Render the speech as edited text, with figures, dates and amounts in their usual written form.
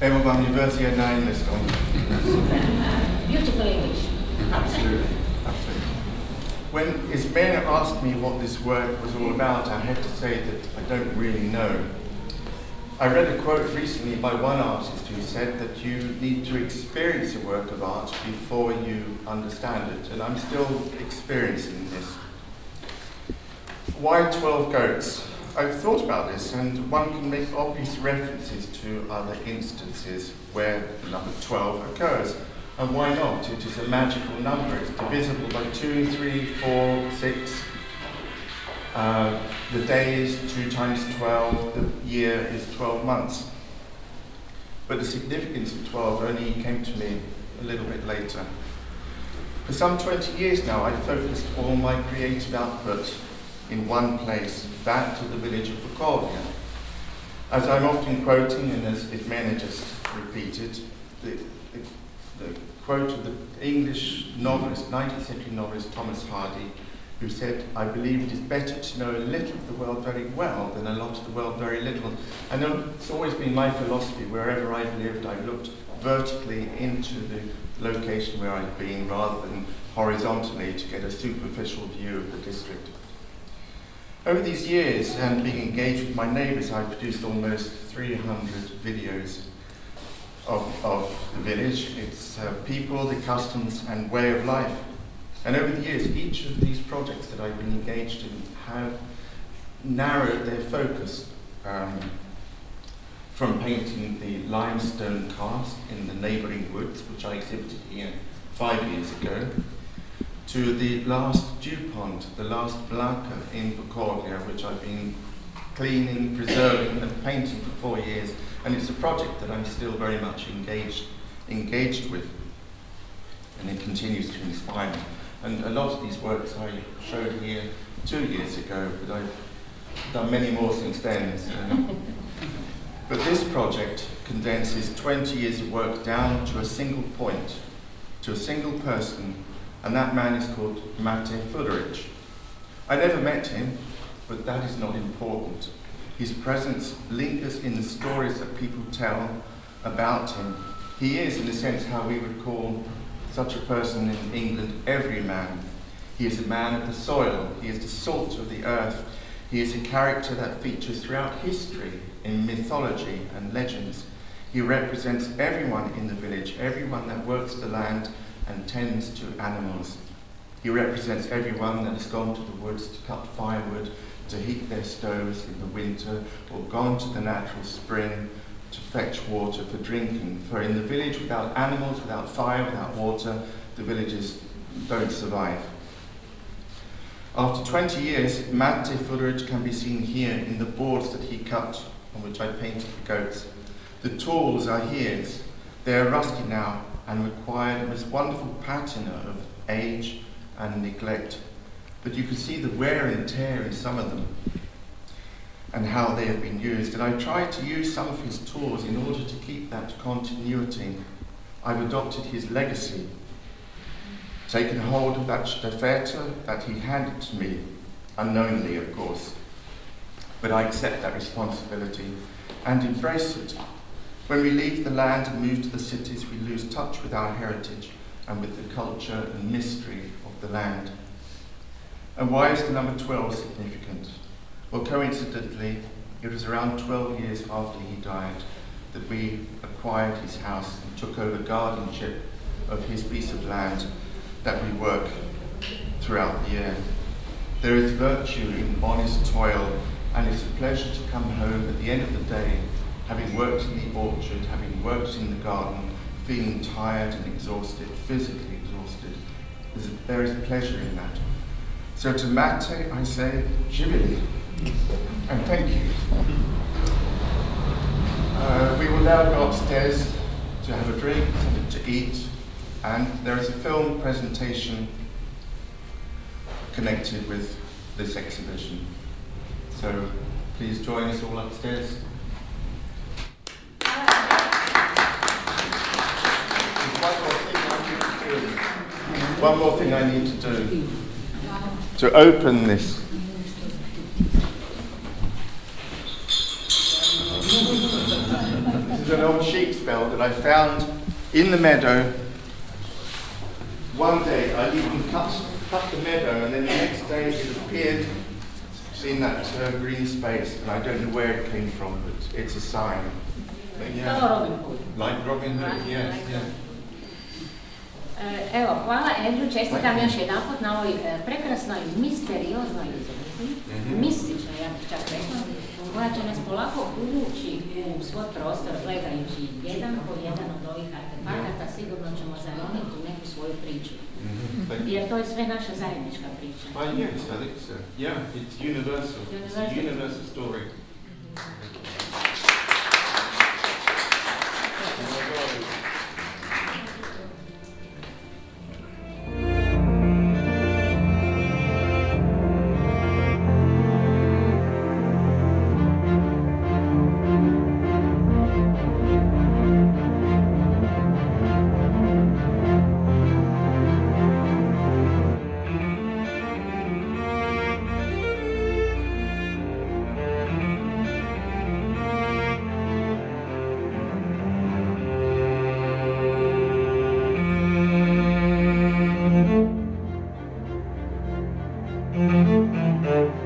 Everyone University nine list on. Beautiful English. Absolutely, absolutely. When Ismail asked me what this work was all about, I had to say that I don't really know. I read a quote recently by one artist who said that you need to experience a work of art before you understand it, and I'm still experiencing this. Why 12 goats? I've thought about this, and one can make obvious references to other instances where the number 12 occurs. And why not? It is a magical number. It's divisible by 2, 3, 4, 6. The day is 2 times 12. The year is 12 months. But the significance of 12 only came to me a little bit later. For some 20 years now, I've focused all my creative output in one place, that of the village of Bukovina. As I'm often quoting, and as Ifmena just repeated, the quote of the English novelist, 19th century novelist Thomas Hardy, who said, "I believe it is better to know a little of the world very well than a lot of the world very little." I know it's always been my philosophy, wherever I've lived, I've looked vertically into the location where I've been rather than horizontally to get a superficial view of the district. Over these years and being engaged with my neighbours, I've produced almost 300 videos of the village, its people, the customs and way of life. And over the years, each of these projects that I've been engaged in have narrowed their focus from painting the limestone cast in the neighbouring woods, which I exhibited here 5 years ago, to the last dew pond, the last Blanca in Bukovina, which I've been cleaning, preserving and painting for 4 years. And it's a project that I'm still very much engaged with. And it continues to inspire me. And a lot of these works I showed here 2 years ago, but I've done many more since then. So. But this project condenses 20 years of work down to a single point, to a single person, and that man is called Mate Fudoric. I never met him, but that is not important. His presence lingers in the stories that people tell about him. He is, in a sense, how we would call such a person in England everyman. He is a man of the soil. He is the salt of the earth. He is a character that features throughout history in mythology and legends. He represents everyone in the village, everyone that works the land and tends to animals. He represents everyone that has gone to the woods to cut firewood, to heat their stoves in the winter, or gone to the natural spring to fetch water for drinking. For in the village, without animals, without fire, without water, the villagers don't survive. After 20 years, Mate Fudoric can be seen here in the boards that he cut, on which I painted the goats. The tools are his. They are rusty now and require this wonderful patina of age and neglect. But you can see the wear and tear in some of them and how they have been used. And I tried to use some of his tools in order to keep that continuity. I've adopted his legacy, taken hold of that stafetta that he handed to me, unknowingly of course. But I accept that responsibility and embrace it. When we leave the land and move to the cities, we lose touch with our heritage and with the culture and mystery of the land. And why is the number 12 significant? Well, coincidentally, it was around 12 years after he died that we acquired his house and took over guardianship of his piece of land that we work throughout the year. There is virtue in honest toil, and it's a pleasure to come home at the end of the day, having worked in the orchard, having worked in the garden, feeling tired and exhausted, physically exhausted. There is pleasure in that. So to Mate, I say, Jibili, and thank you. We will now go upstairs to have a drink, something to eat, and there is a film presentation connected with this exhibition. So please join us all upstairs. One more thing I need to do. To open this. This is an old sheep's bell. But I found in the meadow, one day I even cut the meadow, and then the next day it appeared in that green space, and I don't know where it came from, but it's a sign. But Kao yeah, Robin Hood. like Robin Hood, yes, yeah. Evo, hvala Andrew, čestitam još jedanput na ovoj prekrasnoj, misterioznoj izložbi, mističnoj, ja bih čak rekla, koja će nas polako uvući u svoj prostor gledajući jedan po jedan od ovih artefakata, sigurno ćemo zaroniti u neku svoju priču. Jer to je sve naša zajednička priča. Yes, I think so. Yeah, it's universal. It's a universal story. Thank you.